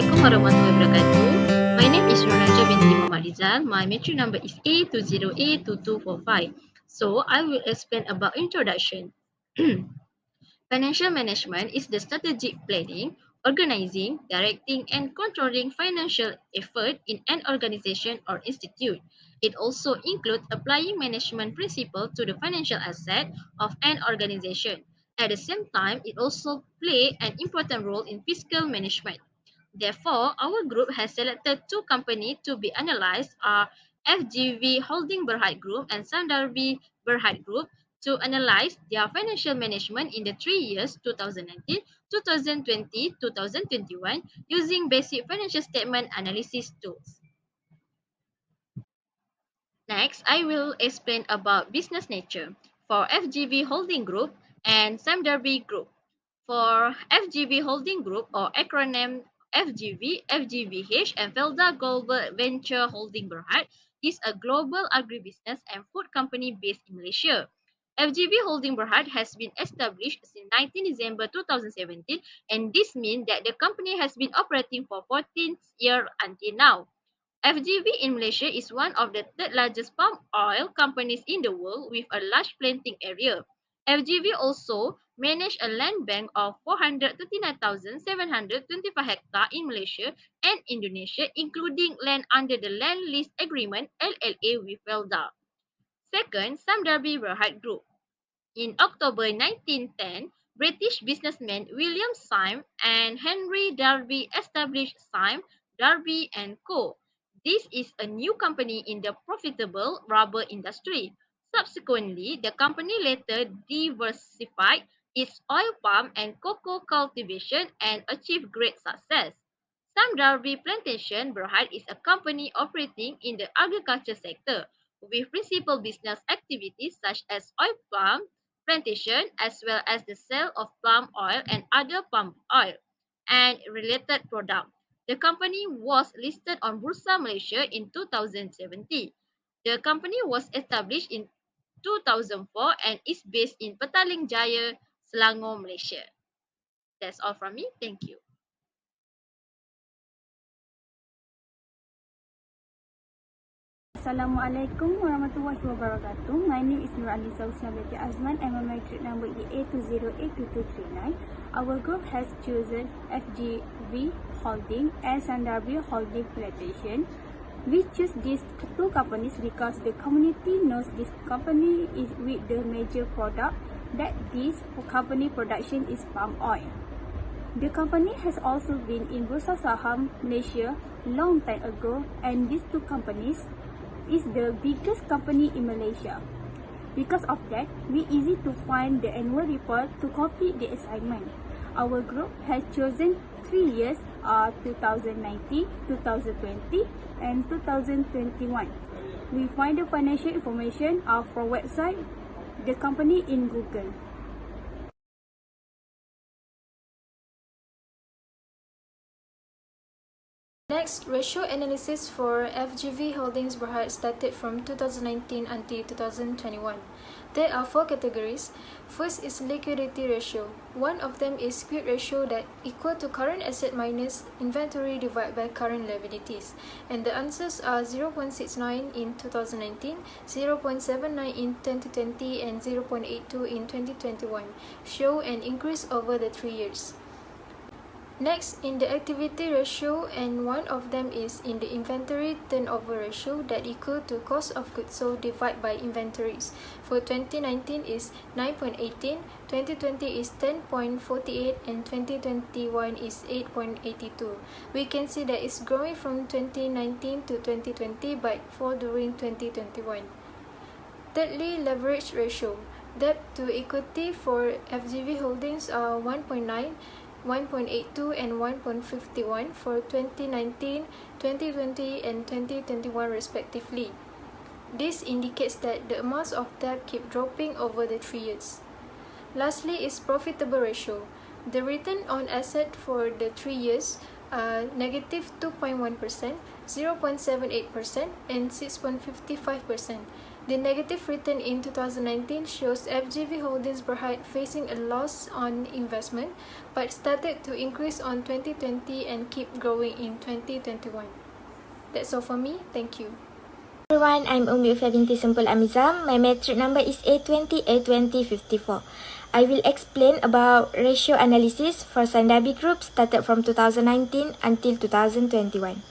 Assalamualaikum warahmatullahi wabarakatuh. My name is Nuraja binti Muhammad Rizal. My matric number is A20A2245. So, I will explain about introduction. Financial management is the strategic planning, organizing, directing, and controlling financial effort in an organization or institute. It also includes applying management principles to the financial asset of an organization. At the same time, it also plays an important role in fiscal management. Therefore, our group has selected two companies to be analyzed are FGV Holding Berhad Group and Sandarbi Berhad Group to analyze their financial management in the 3 years 2019, 2020, 2021 using basic financial statement analysis tools. Next, I will explain about business nature for FGV Holding Group and Samdarbi Group. For FGV Holding Group or acronym FGV, FGVH and Felda Global Venture Holding Berhad is a global agribusiness and food company based in Malaysia. FGV Holding Berhad has been established since 19 December 2017 and this means that the company has been operating for 14 years until now. FGV in Malaysia is one of the third largest palm oil companies in the world with a large planting area. FGV also manage a land bank of 439,725 hectares in Malaysia and Indonesia, including land under the Land Lease Agreement (LLA) with Felda. Second, Samdarbi Berhad Group. In October 1910, British businessmen William Syme and Henry Darby established Syme, Darby and Co. This is a new company in the profitable rubber industry. Subsequently, the company later diversified its oil palm and cocoa cultivation and achieved great success. Sam Darby Plantation Berhad is a company operating in the agriculture sector with principal business activities such as oil palm plantation as well as the sale of palm oil and other palm oil and related products. The company was listed on Bursa Malaysia in 2017. The company was established in 2004 and is based in Petaling Jaya, Selangor, Malaysia. That's all from me. Thank you. Assalamualaikum warahmatullahi wabarakatuh. My name is Nur Ali Sausna Binti Azman and my matric number is A20A2239. Our group has chosen FGV Holding and Sandarbi Holding Plantation. We choose these two companies because the community knows this company is with the major product that this company production is palm oil. The company has also been in Bursa Saham Malaysia long time ago and these two companies is the biggest company in Malaysia. Because of that, we easy to find the annual report to complete the assignment. Our group has chosen 3 years 2019, 2020 and 2021. We find the financial information from website the company in Google. Next, ratio analysis for FGV Holdings Berhad started from 2019 until 2021. There are 4 categories. First is liquidity ratio. One of them is quick ratio that equal to current asset minus inventory divided by current liabilities. And the answers are 0.69 in 2019, 0.79 in 2020 and 0.82 in 2021. Show an increase over the 3 years. Next, in the activity ratio, and one of them is in the inventory turnover ratio that equal to cost of goods sold divided by inventories. For 2019 is 9.18, 2020 is 10.48 and 2021 is 8.82. We can see that it's growing from 2019 to 2020 but fall during 2021. Thirdly, leverage ratio. Debt to equity for FGV holdings are 1.9, 1.82 and 1.51 for 2019, 2020 and 2021 respectively. This indicates that the amounts of debt keep dropping over the 3 years. Lastly is profitable ratio. The return on asset for the 3 years are negative 2.1%, 0.78% and 6.55%. The negative return in 2019 shows FGV Holdings Berhad facing a loss on investment, but started to increase on 2020 and keep growing in 2021. That's all for me. Thank you. Everyone, I'm Umi Ufia binti Sempul Amizam. My metric number is A2054. I will explain about ratio analysis for Sandabi Group started from 2019 until 2021.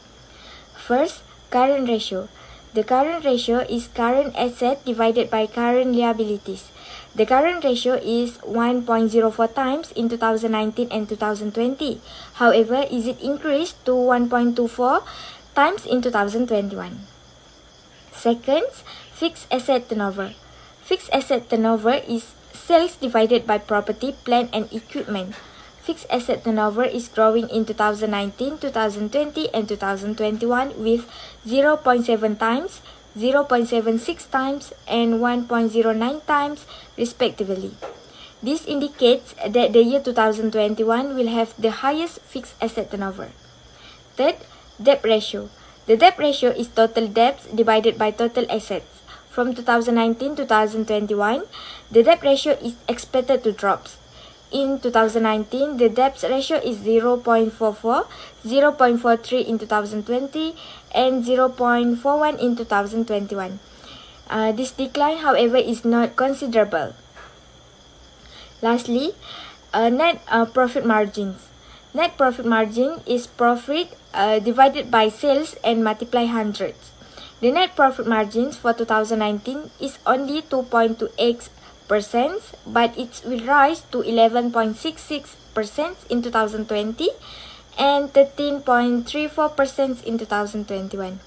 First, current ratio. The current ratio is current asset divided by current liabilities. The current ratio is 1.04 times in 2019 and 2020. However, is it increased to 1.24 times in 2021. Second, fixed asset turnover. Fixed asset turnover is sales divided by property, plant and equipment. Fixed asset turnover is growing in 2019, 2020 and 2021 with 0.7 times, 0.76 times and 1.09 times respectively. This indicates that the year 2021 will have the highest fixed asset turnover. Third, debt ratio. The debt ratio is total debts divided by total assets. From 2019 to 2021, the debt ratio is expected to drop. In 2019, the debt ratio is 0.44, 0.43 in 2020, and 0.41 in 2021. This decline, however, is not considerable. Lastly, net profit margins. Net profit margin is profit divided by sales and multiply hundreds. The net profit margins for 2019 is only 2.28%, but it will rise to 11.66% in 2020 and 13.34% in 2021.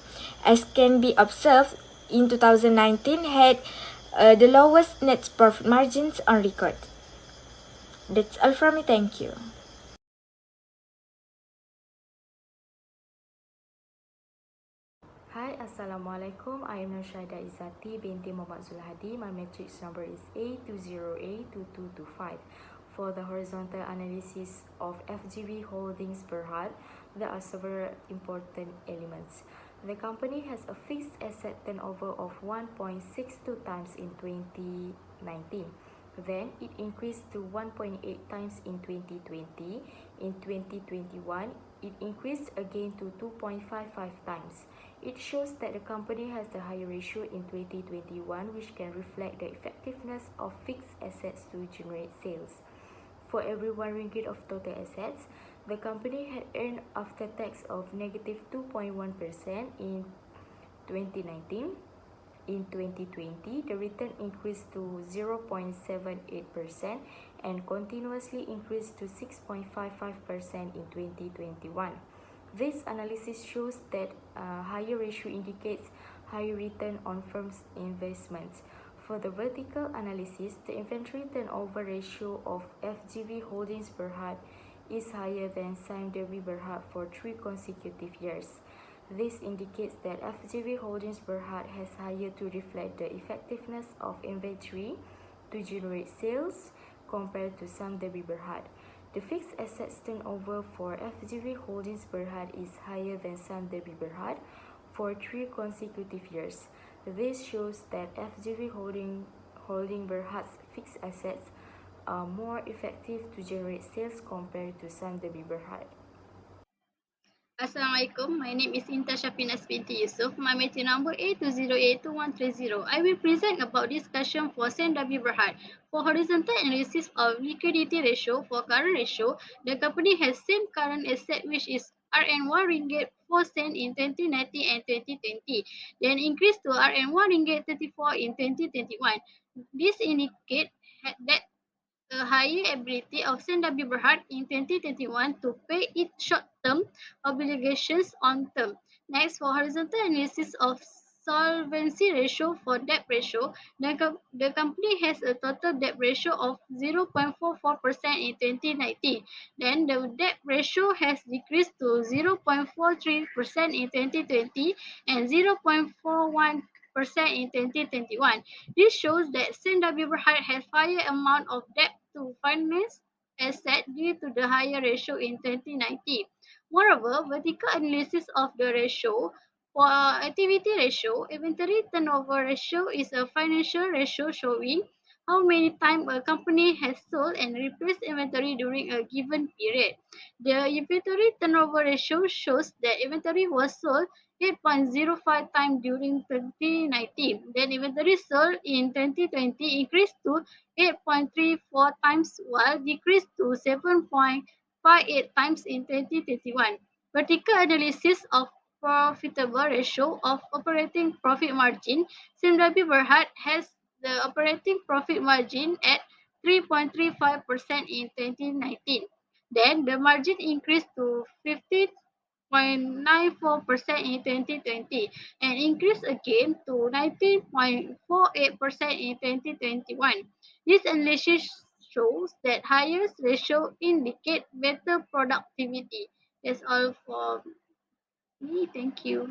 As can be observed, in 2019 had the lowest net profit margins on record. That's all from me. Thank you. Hi, Assalamualaikum. I am Nursyada Izzati binti Muhammad Zulhadi. My matrix number is A20A2225. For the horizontal analysis of FGV Holdings Berhad, there are several important elements. The company has a fixed asset turnover of 1.62 times in 2019. Then it increased to 1.8 times in 2020. In 2021, it increased again to 2.55 times. It shows that the company has a higher ratio in 2021, which can reflect the effectiveness of fixed assets to generate sales. For every 1 ringgit of total assets, the company had earned after tax of negative 2.1% in 2019. In 2020, the return increased to 0.78% and continuously increased to 6.55% in 2021. This analysis shows that a higher ratio indicates higher return on firms' investments. For the vertical analysis, the inventory turnover ratio of FGV Holdings Berhad is higher than Sime Darby Berhad for 3 consecutive years. This indicates that FGV Holdings Berhad has higher to reflect the effectiveness of inventory to generate sales compared to Sime Darby Berhad. The fixed assets turnover for FGV Holdings Berhad is higher than Sime Darby Berhad for 3 consecutive years. This shows that FGV Holding Berhad's fixed assets are more effective to generate sales compared to Sime Darby Berhad. Assalamualaikum. My name is Inta Shafinas binti Yusuf. My meeting number A20A2130. I will present about discussion for SNW Berhad. For horizontal analysis of liquidity ratio for current ratio, the company has same current asset which is Rn 1 ringgit 4 cent in 2019 and 2020, then increased to Rn 1 ringgit 34 in 2021. This indicates that a higher ability of SNW Berhad in 2021 to pay its short-term obligations on term. Next, for horizontal analysis of solvency ratio for debt ratio, the company has a total debt ratio of 0.44% in 2019. Then the debt ratio has decreased to 0.43% in 2020 and 0.41% in 2021. This shows that SNW Berhad has higher amount of debt to finance asset due to the higher ratio in 2019. Moreover, vertical analysis of the ratio For activity ratio, inventory turnover ratio is a financial ratio showing how many times a company has sold and replaced inventory during a given period. The inventory turnover ratio shows that inventory was sold 8.05 times during 2019. Then inventory sold in 2020 increased to 8.34 times while decreased to 7.58 times in 2021. Vertical analysis of profitable ratio of operating profit margin, Simrabi Berhad has the operating profit margin at 3.35% in 2019. Then the margin increased to 15.94% in 2020 and increased again to 19.48% in 2021. This analysis shows that higher ratio indicate better productivity. That's all for me. Thank you.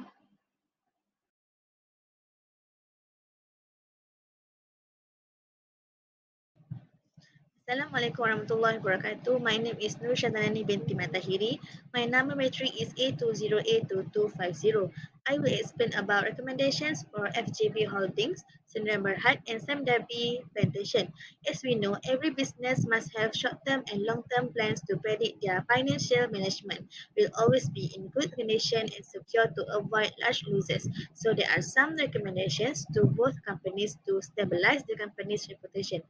Assalamualaikum warahmatullahi wabarakatuh. My name is Nur Syadanani binti Matahiri. My number matric is A20A2250. I will explain about recommendations for FJB Holdings, Sdn Berhad, and Samdabi Plantation. As we know, every business must have short-term and long-term plans to predict their financial management will always be in good condition and secure to avoid large losses. So there are some recommendations to both companies to stabilize the company's reputation.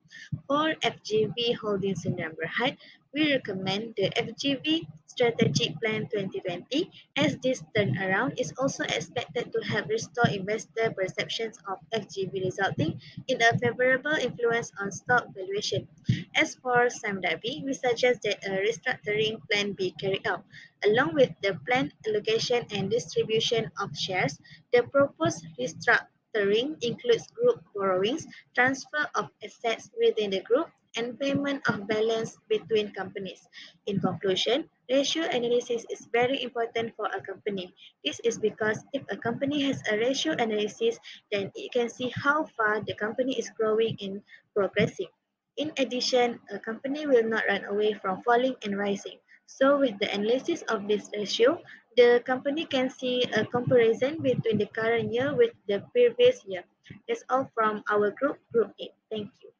For FGV Holdings in Berhad, we recommend the FGV Strategic Plan 2020 as this turnaround is also expected to help restore investor perceptions of FGV resulting in a favorable influence on stock valuation. As for Samdabi, we suggest that a restructuring plan be carried out. Along with the planned allocation and distribution of shares, the proposed restructuring includes group borrowings, transfer of assets within the group, and payment of balance between companies. In conclusion, ratio analysis is very important for a company. This is because if a company has a ratio analysis, then it can see how far the company is growing and progressing. In addition, a company will not run away from falling and rising. So with the analysis of this ratio, the company can see a comparison between the current year with the previous year. That's all from our group, Group A. Thank you.